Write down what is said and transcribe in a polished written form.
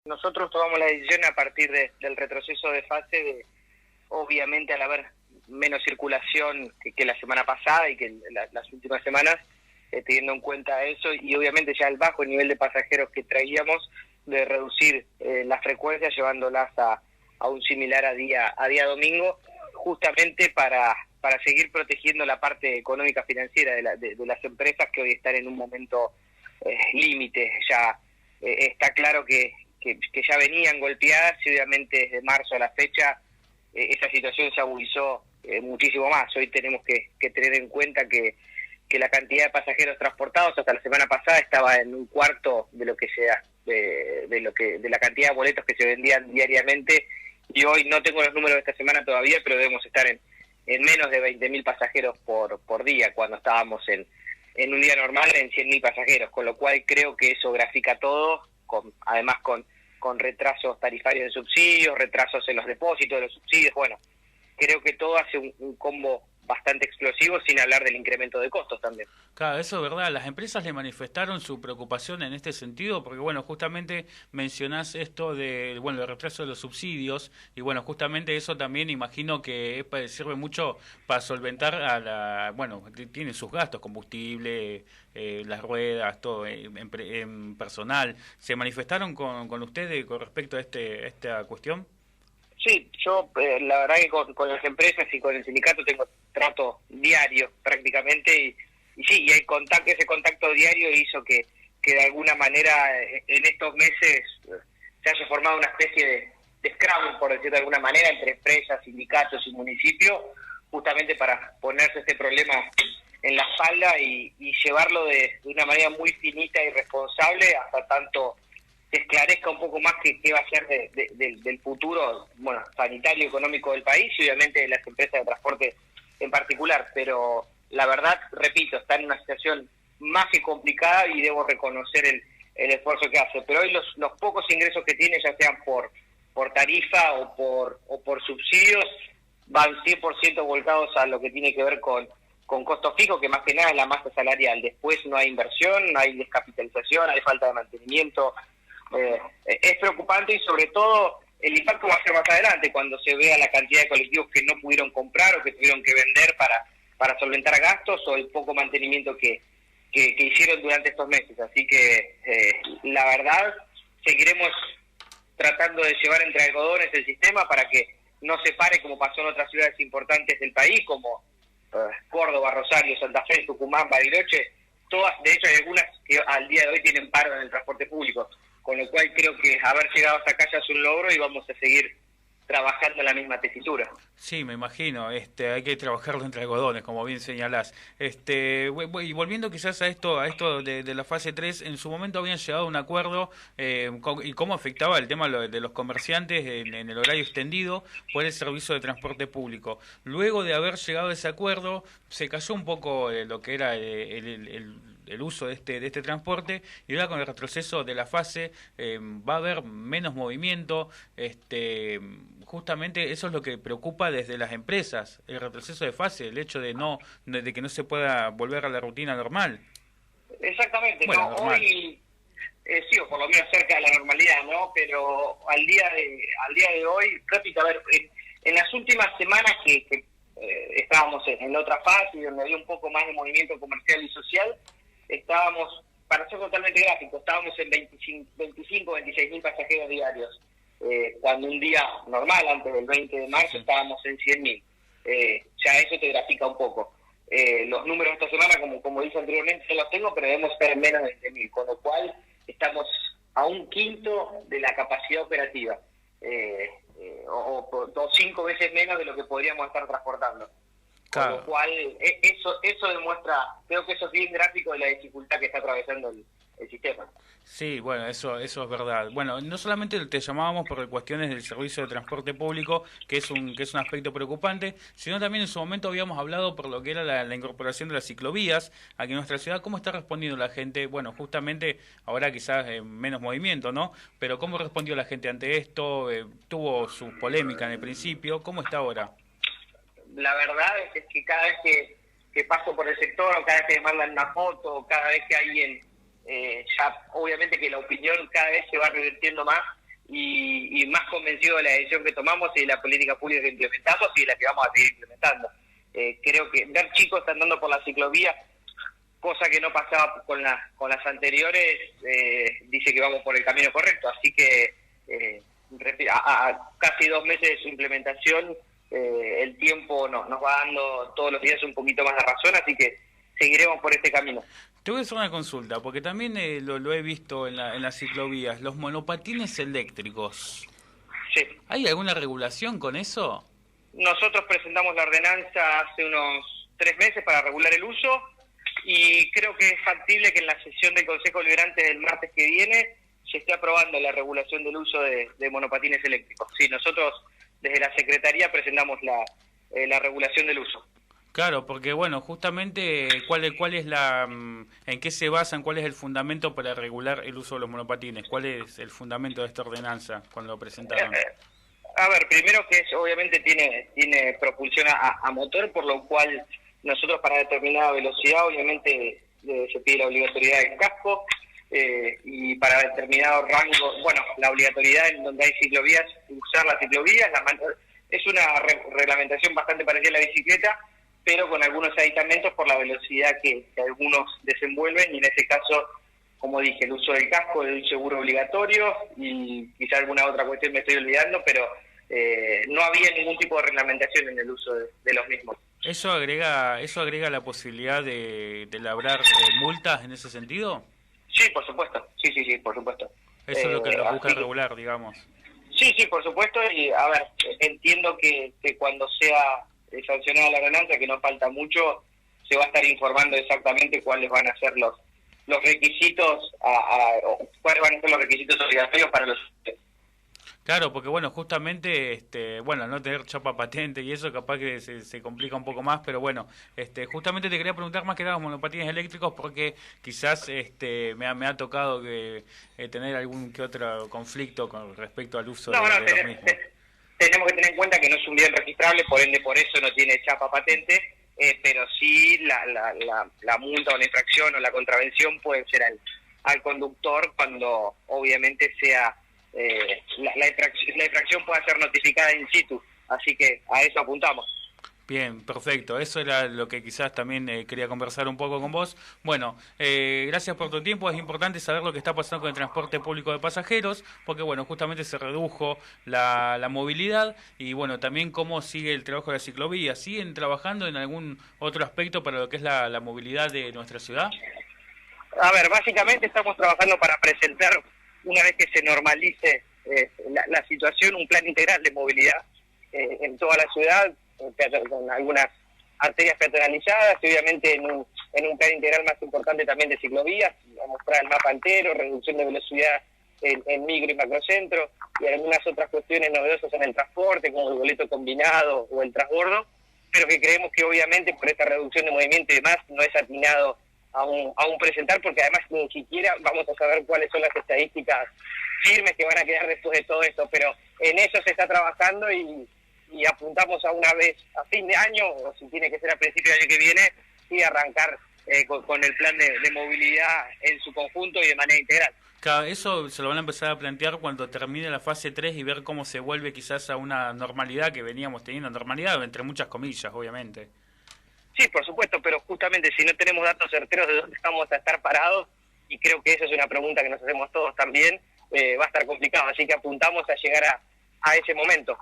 Nosotros tomamos la decisión a partir del retroceso de fase, obviamente al haber menos circulación que la semana pasada y que las últimas semanas, teniendo en cuenta eso y obviamente ya el bajo nivel de pasajeros que traíamos, de reducir las frecuencias llevándolas a un similar a día domingo, justamente para seguir protegiendo la parte económica financiera de las empresas que hoy están en un momento límite. Ya está claro que ya venían golpeadas y obviamente desde marzo a la fecha esa situación se agudizó muchísimo más. Hoy tenemos que tener en cuenta que la cantidad de pasajeros transportados hasta la semana pasada estaba en un cuarto de lo que sea de la cantidad de boletos que se vendían diariamente, y hoy no tengo los números de esta semana todavía, pero debemos estar en menos de 20.000 pasajeros por día, cuando estábamos en un día normal en 100.000 pasajeros, con lo cual creo que eso grafica todo, además con retrasos tarifarios de subsidios, retrasos en los depósitos de los subsidios. Bueno, creo que todo hace un combo bastante explosivo, sin hablar del incremento de costos también. Claro, eso es verdad. Las empresas le manifestaron su preocupación en este sentido, porque bueno, justamente mencionás esto de, bueno, el retraso de los subsidios, y bueno, justamente eso también imagino que sirve mucho para solventar bueno, tiene sus gastos, combustible, las ruedas, todo, en personal. ¿Se manifestaron con ustedes con respecto a esta cuestión? Sí, yo la verdad que con las empresas y con el sindicato tengo trato diario prácticamente, y sí, y ese contacto diario hizo que de alguna manera en estos meses se haya formado una especie de scrum, por decirlo de alguna manera, entre empresas, sindicatos y municipios, justamente para ponerse este problema en la espalda y llevarlo de una manera muy finita y responsable hasta tanto se esclarezca un poco más qué va a ser del futuro, bueno, sanitario, económico del país y obviamente de las empresas de transporte en particular. Pero la verdad, repito, está en una situación más que complicada y debo reconocer el esfuerzo que hace. Pero hoy los pocos ingresos que tiene, ya sean por tarifa o por subsidios, van 100% volcados a lo que tiene que ver con costos fijos, que más que nada es la masa salarial. Después no hay inversión, no hay descapitalización, hay falta de mantenimiento. Es preocupante, y sobre todo el impacto va a ser más adelante, cuando se vea la cantidad de colectivos que no pudieron comprar o que tuvieron que vender para solventar gastos, o el poco mantenimiento que hicieron durante estos meses. Así que la verdad, seguiremos tratando de llevar entre algodones el sistema para que no se pare, como pasó en otras ciudades importantes del país, como Córdoba, Rosario, Santa Fe, Tucumán, Bariloche. Todas, de hecho hay algunas que al día de hoy tienen paro en el transporte público, con lo cual creo que haber llegado hasta acá ya es un logro y vamos a seguir trabajando en la misma tesitura. Sí, me imagino, hay que trabajarlo entre algodones, como bien señalás. Y volviendo quizás a esto de la fase 3, en su momento habían llegado a un acuerdo y cómo afectaba el tema de los comerciantes en el horario extendido por el servicio de transporte público. Luego de haber llegado a ese acuerdo, se cayó un poco lo que era el uso de este transporte, y ahora con el retroceso de la fase va a haber menos movimiento. Justamente eso es lo que preocupa desde las empresas, el retroceso de fase, el hecho de que no se pueda volver a la rutina normal. Exactamente, Bueno, ¿no? normal. Hoy sí, o por lo menos cerca de la normalidad, ¿no? Pero al día de hoy, repito, a ver, en las últimas semanas que estábamos en otra fase, donde había un poco más de movimiento comercial y social, estábamos, para ser totalmente gráfico, estábamos en 25 26.000 pasajeros diarios, cuando un día normal, antes del 20 de marzo, Sí. estábamos en 100.000. Ya eso te grafica un poco. Los números de esta semana, como dije anteriormente, no los tengo, pero debemos estar en menos de 20.000, con lo cual estamos a un quinto de la capacidad operativa, o 5 veces menos de lo que podríamos estar transportando. Con lo Claro. cual, eso demuestra, creo que eso es bien gráfico de la dificultad que está atravesando el sistema. Sí, bueno, eso es verdad. Bueno, no solamente te llamábamos por cuestiones del servicio de transporte público, que es un aspecto preocupante, sino también en su momento habíamos hablado por lo que era la incorporación de las ciclovías aquí en nuestra ciudad. ¿Cómo está respondiendo la gente? Bueno, justamente ahora quizás menos movimiento, ¿no? Pero ¿cómo respondió la gente ante esto? Tuvo su polémica en el principio. ¿Cómo está ahora? La verdad es que cada vez que paso por el sector, o cada vez que me mandan una foto, o cada vez que alguien, ya obviamente que la opinión cada vez se va revirtiendo más y más convencido de la decisión que tomamos y de la política pública que implementamos y de la que vamos a seguir implementando. Creo que ver chicos andando por la ciclovía, cosa que no pasaba con las anteriores, dice que vamos por el camino correcto. Así que a casi 2 meses de su implementación, el tiempo nos va dando todos los días un poquito más de razón, así que seguiremos por este camino. Te voy a hacer una consulta, porque también lo he visto en las ciclovías, los monopatines eléctricos. Sí. ¿Hay alguna regulación con eso? Nosotros presentamos la ordenanza hace unos 3 meses para regular el uso y creo que es factible que en la sesión del Consejo Deliberante del martes que viene se esté aprobando la regulación del uso de monopatines eléctricos. Sí, nosotros desde la Secretaría presentamos la regulación del uso. Claro, porque bueno, justamente, ¿cuál es en qué se basan, cuál es el fundamento para regular el uso de los monopatines? ¿Cuál es el fundamento de esta ordenanza cuando lo presentaron? A ver, primero que obviamente tiene propulsión a motor, por lo cual nosotros para determinada velocidad obviamente se pide la obligatoriedad del casco y para determinado rango, bueno, la obligatoriedad en donde hay ciclovías, usar las ciclovías, es una reglamentación bastante parecida a la bicicleta, pero con algunos aditamentos por la velocidad que algunos desenvuelven, y en ese caso, como dije, el uso del casco, el seguro obligatorio, y quizá alguna otra cuestión me estoy olvidando, pero no había ningún tipo de reglamentación en el uso de los mismos. ¿Eso agrega la posibilidad de labrar multas en ese sentido? Sí, por supuesto, sí, por supuesto. Eso es lo que lo busca regular, digamos. Sí, por supuesto, y a ver, entiendo que cuando sea sancionada la ordenanza, que no falta mucho, se va a estar informando exactamente cuáles van a ser los requisitos, cuáles van a ser los requisitos obligatorios para los. Claro, porque bueno, justamente, bueno, al no tener chapa patente y eso capaz que se complica un poco más, pero bueno, justamente te quería preguntar más que nada los monopatines eléctricos porque quizás me ha tocado tener algún que otro conflicto con respecto al uso de los mismos. Tenemos que tener en cuenta que no es un bien registrable, por ende por eso no tiene chapa patente, pero sí la multa o la infracción o la contravención puede ser al conductor cuando obviamente sea la infracción pueda ser notificada in situ, así que a eso apuntamos. Bien, perfecto. Eso era lo que quizás también quería conversar un poco con vos. Bueno, gracias por tu tiempo. Es importante saber lo que está pasando con el transporte público de pasajeros, porque bueno, justamente se redujo la movilidad y bueno, también cómo sigue el trabajo de la ciclovía. ¿Siguen trabajando en algún otro aspecto para lo que es la movilidad de nuestra ciudad? A ver, básicamente estamos trabajando para presentar, una vez que se normalice la situación, un plan integral de movilidad en toda la ciudad, con algunas arterias peatonalizadas y obviamente en un plan integral más importante también de ciclovías, a mostrar el mapa entero, reducción de velocidad en micro y macrocentro y algunas otras cuestiones novedosas en el transporte como el boleto combinado o el transbordo, pero que creemos que obviamente por esta reducción de movimiento y demás no es atinado aún presentar, porque además ni siquiera vamos a saber cuáles son las estadísticas firmes que van a quedar después de todo esto, pero en eso se está trabajando y apuntamos a una vez a fin de año, o si tiene que ser a principio del año que viene, y arrancar con el plan de movilidad en su conjunto y de manera integral. Claro, eso se lo van a empezar a plantear cuando termine la fase 3 y ver cómo se vuelve quizás a una normalidad que veníamos teniendo, normalidad entre muchas comillas, obviamente. Sí, por supuesto, pero justamente si no tenemos datos certeros de dónde vamos a estar parados, y creo que esa es una pregunta que nos hacemos todos también, va a estar complicado, así que apuntamos a llegar a ese momento.